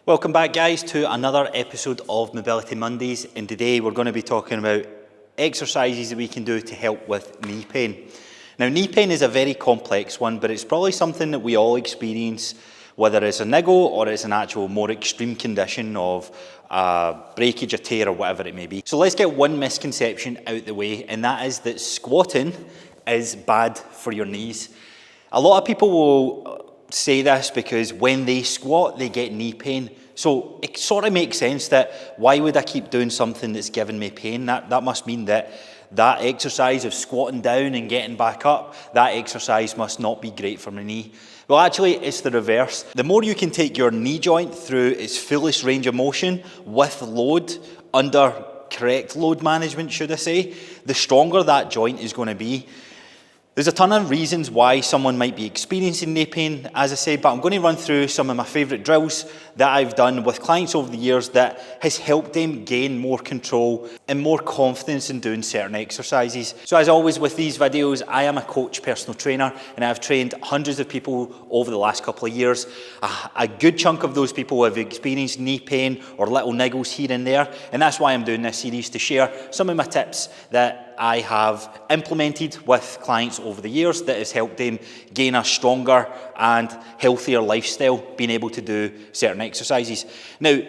Welcome back, guys, to another episode of Mobility Mondays, and today we're going to be talking about exercises that we can do to help with knee pain. Now, knee pain is a very complex one, but it's probably something that we all experience, whether it's a niggle or it's an actual more extreme condition of breakage, a tear, or whatever it may be. So let's get one misconception out the way, and that is that squatting is bad for your knees. A lot of people will say this because when they squat, they get knee pain. So it sort of makes sense that why would I keep doing something that's giving me pain? That must mean that exercise of squatting down and getting back up, that exercise must not be great for my knee. Well, actually, it's the reverse. The more you can take your knee joint through its fullest range of motion with load, under correct load management, should I say, the stronger that joint is going to be. There's a ton of reasons why someone might be experiencing knee pain, as I said, but I'm going to run through some of my favourite drills that I've done with clients over the years that has helped them gain more control and more confidence in doing certain exercises. So as always with these videos, I am a coach, personal trainer, and I've trained hundreds of people over the last couple of years. A good chunk of those people have experienced knee pain or little niggles here and there, and that's why I'm doing this series, to share some of my tips that I have implemented with clients over the years that has helped them gain a stronger and healthier lifestyle, being able to do certain exercises. Now,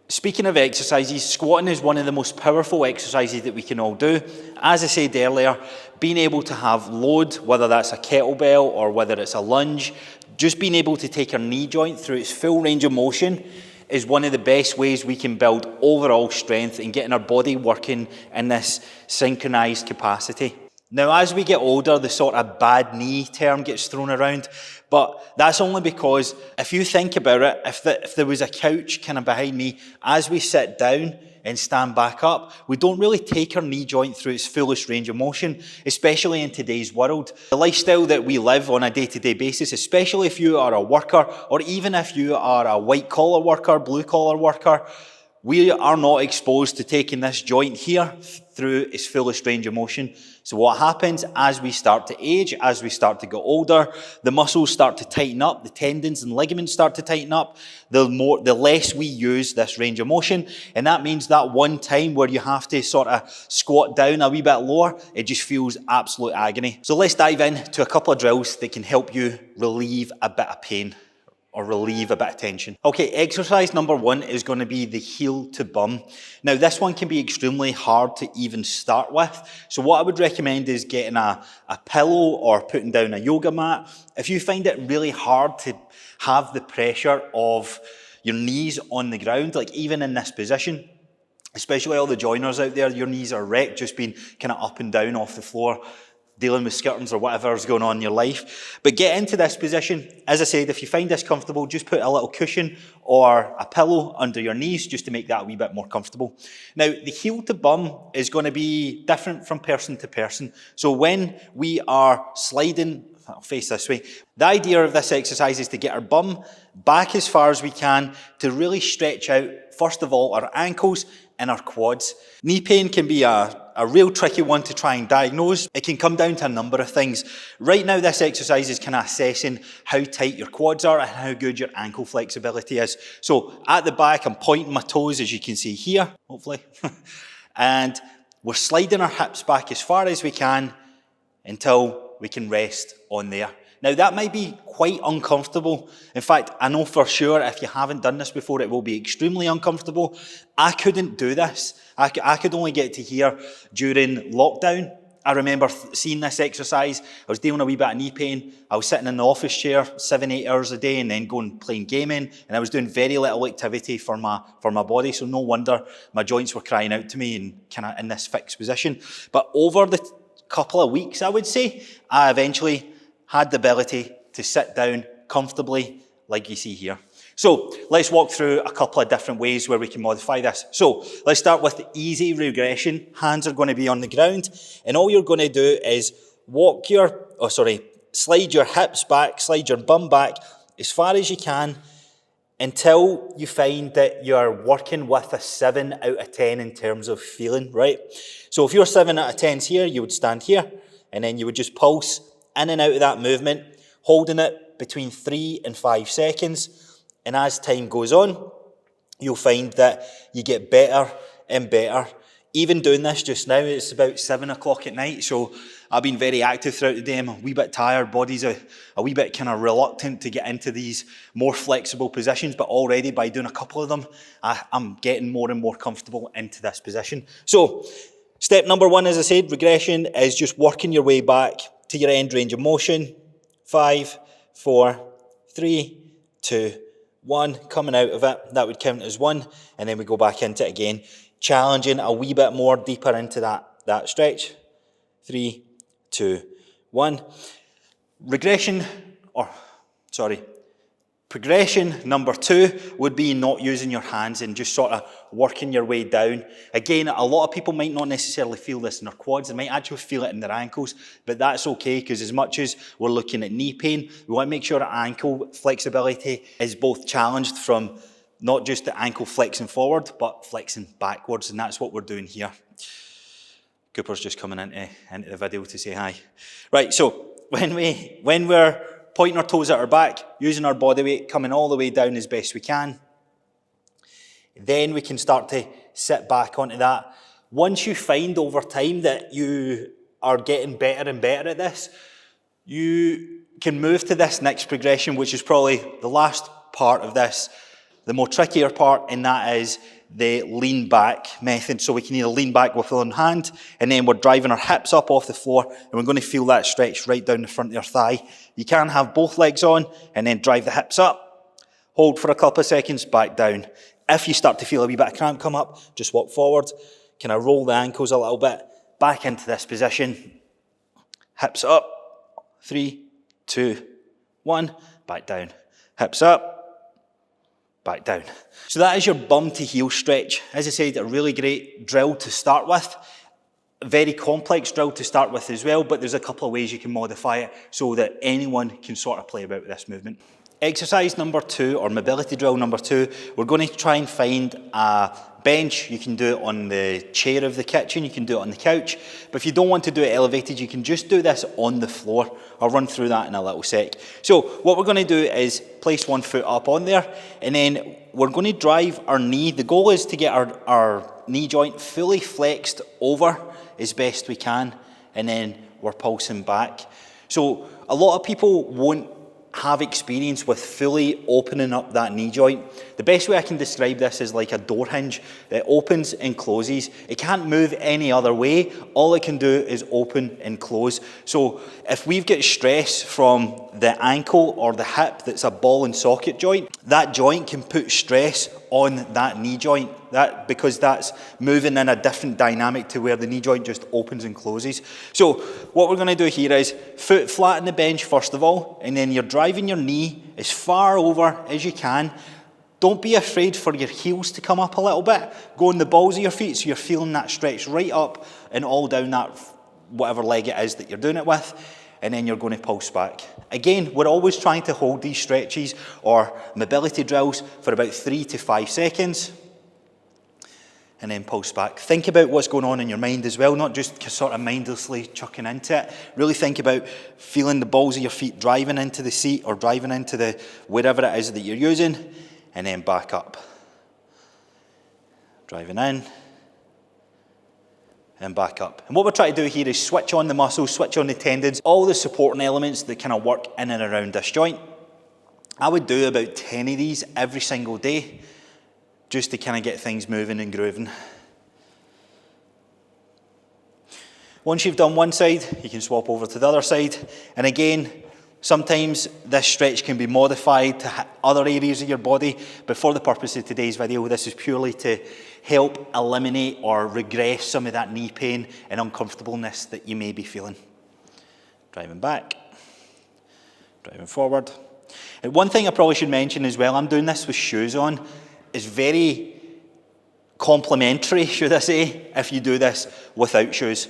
speaking of exercises, squatting is one of the most powerful exercises that we can all do. As I said earlier, being able to have load, whether that's a kettlebell or whether it's a lunge, just being able to take our knee joint through its full range of motion is one of the best ways we can build overall strength and getting our body working in this synchronized capacity. Now, as we get older, the sort of bad knee term gets thrown around, but that's only because if you think about it, if there was a couch kind of behind me, as we sit down and stand back up, we don't really take our knee joint through its fullest range of motion, especially in today's world. The lifestyle that we live on a day-to-day basis, especially if you are a worker, or even if you are a white-collar worker, blue-collar worker, we are not exposed to taking this joint here through its fullest range of motion. So what happens as we start to age, as we start to get older, the muscles start to tighten up, the tendons and ligaments start to tighten up, the less we use this range of motion. And that means that one time where you have to sort of squat down a wee bit lower, it just feels absolute agony. So let's dive into a couple of drills that can help you relieve a bit of pain, or relieve a bit of tension. Okay, exercise number one is going to be the heel to bum. Now, this one can be extremely hard to even start with. So what I would recommend is getting a pillow or putting down a yoga mat. If you find it really hard to have the pressure of your knees on the ground, like even in this position, especially all the joiners out there, your knees are wrecked, just being kind of up and down off the floor, dealing with skirtings or whatever is going on in your life. But get into this position. As I said, if you find this comfortable, just put a little cushion or a pillow under your knees just to make that a wee bit more comfortable. Now, the heel to bum is going to be different from person to person. So when we are sliding, I'll face this way, the idea of this exercise is to get our bum back as far as we can to really stretch out, first of all, our ankles and our quads. Knee pain can be a real tricky one to try and diagnose. It can come down to a number of things. Right now, this exercise is kind of assessing how tight your quads are and how good your ankle flexibility is. So at the back, I'm pointing my toes, as you can see here, hopefully. And we're sliding our hips back as far as we can until we can rest on there. Now, that might be quite uncomfortable. In fact, I know for sure if you haven't done this before, it will be extremely uncomfortable. I couldn't do this. I could only get to here during lockdown. I remember seeing this exercise. I was dealing a wee bit of knee pain. I was sitting in the office chair 7-8 hours a day and then going playing gaming. And I was doing very little activity for my body. So no wonder my joints were crying out to me and kind of in this fixed position. But over the couple of weeks, I would say, I eventually had the ability to sit down comfortably like you see here. So let's walk through a couple of different ways where we can modify this. So let's start with the easy regression. Hands are going to be on the ground, and all you're going to do is slide your hips back, slide your bum back as far as you can until you find that you're working with a 7 out of 10 in terms of feeling, right? So if your 7 out of 10's here, you would stand here, and then you would just pulse in and out of that movement, holding it between 3 and 5 seconds. And as time goes on, you'll find that you get better and better. Even doing this just now, it's about 7 o'clock at night, so I've been very active throughout the day. I'm a wee bit tired, body's a wee bit kind of reluctant to get into these more flexible positions, but already by doing a couple of them, I'm getting more and more comfortable into this position. So, step number 1, as I said, regression is just working your way back to your end range of motion. 5, 4, 3, 2, 1, coming out of it, that would count as 1, and then we go back into it again, challenging a wee bit more deeper into that stretch. 3, 2, 1. Progression number 2 would be not using your hands and just sort of working your way down. Again, a lot of people might not necessarily feel this in their quads, they might actually feel it in their ankles, but that's okay, because as much as we're looking at knee pain, we want to make sure our ankle flexibility is both challenged from not just the ankle flexing forward, but flexing backwards, and that's what we're doing here. Cooper's just coming into the video to say hi. Right, so when we're pointing our toes at our back, using our body weight, coming all the way down as best we can, then we can start to sit back onto that. Once you find over time that you are getting better and better at this, you can move to this next progression, which is probably the last part of this, the more trickier part, and that is the lean back method. So we can either lean back with one hand, and then we're driving our hips up off the floor, and we're going to feel that stretch right down the front of your thigh. You can have both legs on, and then drive the hips up, hold for a couple of seconds, back down. If you start to feel a wee bit of cramp come up, just walk forward, kind of roll the ankles a little bit, back into this position, hips up, 3, 2, 1, back down, hips up, back down. So that is your bum to heel stretch. As I said, a really great drill to start with. A very complex drill to start with as well, but there's a couple of ways you can modify it so that anyone can sort of play about with this movement. Exercise number 2, or mobility drill number 2, we're going to try and find a bench. You can do it on the chair of the kitchen, you can do it on the couch, but if you don't want to do it elevated, you can just do this on the floor. I'll run through that in a little sec. So what we're going to do is place one foot up on there, and then we're going to drive our knee. The goal is to get our knee joint fully flexed over as best we can, and then we're pulsing back. So a lot of people won't have experience with fully opening up that knee joint. The best way I can describe this is like a door hinge that opens and closes. It can't move any other way. All it can do is open and close. So if we've got stress from the ankle or the hip that's a ball and socket joint, that joint can put stress on that knee joint, because that's moving in a different dynamic to where the knee joint just opens and closes. So what we're going to do here is foot flat on the bench first of all, and then you're driving your knee as far over as you can. Don't be afraid for your heels to come up a little bit. Go on the balls of your feet so you're feeling that stretch right up and all down that whatever leg it is that you're doing it with, and then you're going to pulse back. Again, we're always trying to hold these stretches or mobility drills for about 3 to 5 seconds, and then pulse back. Think about what's going on in your mind as well, not just sort of mindlessly chucking into it. Really think about feeling the balls of your feet driving into the seat or driving into the wherever it is that you're using, and then back up. Driving in, and back up. And what we're trying to do here is switch on the muscles, switch on the tendons, all the supporting elements that kind of work in and around this joint. I would do about 10 of these every single day, just to kind of get things moving and grooving. Once you've done one side, you can swap over to the other side. And again, sometimes this stretch can be modified to other areas of your body, but for the purpose of today's video, this is purely to help eliminate or regress some of that knee pain and uncomfortableness that you may be feeling. Driving back, driving forward. And one thing I probably should mention as well, I'm doing this with shoes on. It's very complimentary, should I say, if you do this without shoes.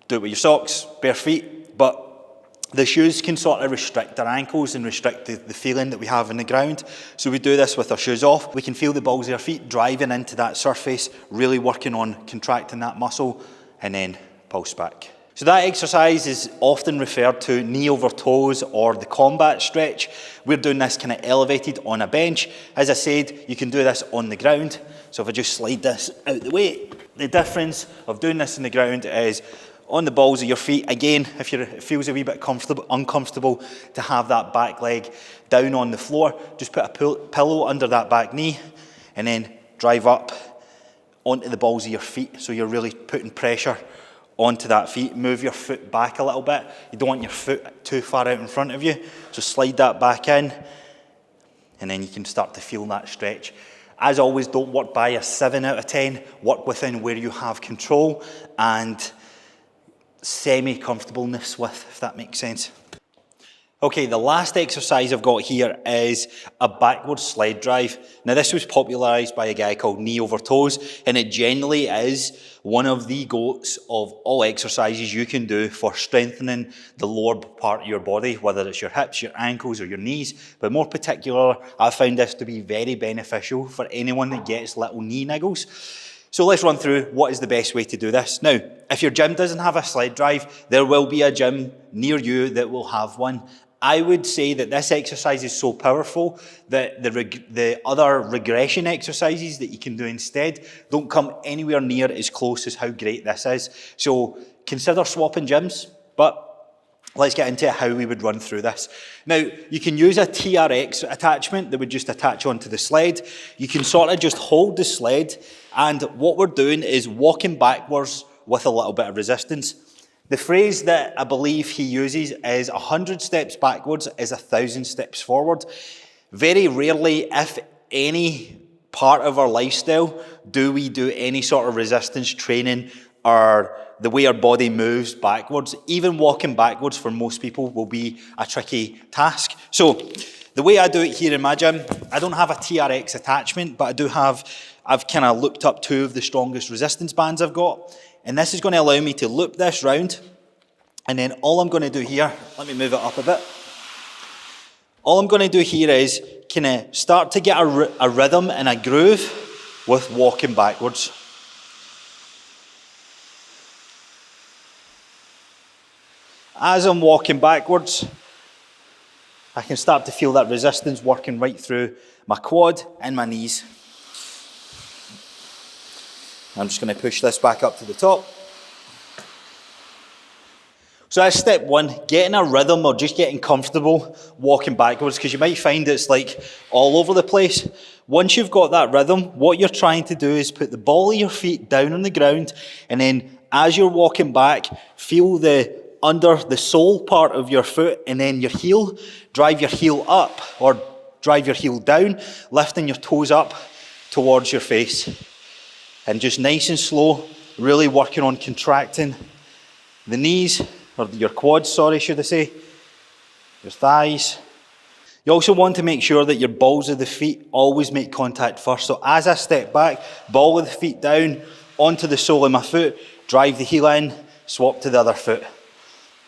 Do it with your socks, bare feet, but the shoes can sort of restrict our ankles and restrict the feeling that we have in the ground. So we do this with our shoes off. We can feel the balls of our feet driving into that surface, really working on contracting that muscle, and then pulse back. So that exercise is often referred to knee over toes or the combat stretch. We're doing this kind of elevated on a bench. As I said, you can do this on the ground. So if I just slide this out the way, the difference of doing this on the ground is on the balls of your feet. Again, if it feels a wee bit uncomfortable to have that back leg down on the floor, just put a pillow under that back knee and then drive up onto the balls of your feet. So you're really putting pressure onto that feet. Move your foot back a little bit. You don't want your foot too far out in front of you. So slide that back in, and then you can start to feel that stretch. As always, don't work by a 7 out of 10. Work within where you have control and semi-comfortableness with, if that makes sense. Okay, the last exercise I've got here is a backward sled drive. Now this was popularised by a guy called Knee Over Toes, and it generally is one of the goats of all exercises you can do for strengthening the lower part of your body, whether it's your hips, your ankles or your knees. But more particular, I found this to be very beneficial for anyone that gets little knee niggles. So let's run through what is the best way to do this. Now, if your gym doesn't have a sled drive, there will be a gym near you that will have one. I would say that this exercise is so powerful that the other regression exercises that you can do instead don't come anywhere near as close as how great this is. So consider swapping gyms, but let's get into how we would run through this. Now, you can use a TRX attachment that would just attach onto the sled. You can sort of just hold the sled, and what we're doing is walking backwards with a little bit of resistance. The phrase that I believe he uses is 100 steps backwards is 1,000 steps forward. Very rarely, if any part of our lifestyle, do we do any sort of resistance training or the way our body moves backwards. Even walking backwards for most people will be a tricky task. So the way I do it here in my gym, I don't have a TRX attachment, but I've kind of looked up 2 of the strongest resistance bands I've got. And this is going to allow me to loop this round. And then all I'm going to do here, let me move it up a bit. All I'm going to do here is kind of start to get a rhythm and a groove with walking backwards. As I'm walking backwards, I can start to feel that resistance working right through my quad and my knees. I'm just going to push this back up to the top. So that's step 1, getting a rhythm or just getting comfortable walking backwards, because you might find it's like all over the place. Once you've got that rhythm, what you're trying to do is put the ball of your feet down on the ground, and then as you're walking back, feel under the sole part of your foot and then your heel. Drive your heel up or drive your heel down, lifting your toes up towards your face. And just nice and slow, really working on contracting the knees, or your quads, sorry, should I say, your thighs. You also want to make sure that your balls of the feet always make contact first. So as I step back, ball of the feet down, onto the sole of my foot, drive the heel in, swap to the other foot.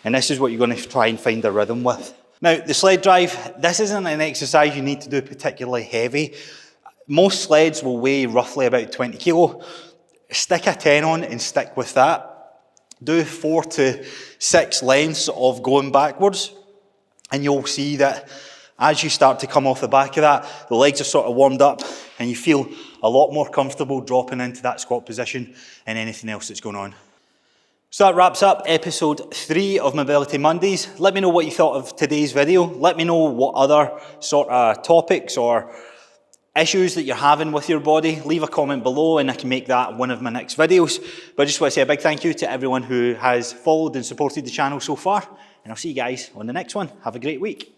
And this is what you're going to try and find a rhythm with. Now, the sled drive, this isn't an exercise you need to do particularly heavy. Most sleds will weigh roughly about 20 kilo. Stick a 10 on and stick with that. Do 4 to 6 lengths of going backwards, and you'll see that as you start to come off the back of that, the legs are sort of warmed up and you feel a lot more comfortable dropping into that squat position and anything else that's going on. So that wraps up episode 3 of Mobility Mondays. Let me know what you thought of today's video. Let me know what other sort of topics or issues that you're having with your body. Leave a comment below and I can make that one of my next videos. But I just want to say a big thank you to everyone who has followed and supported the channel so far. And I'll see you guys on the next one. Have a great week.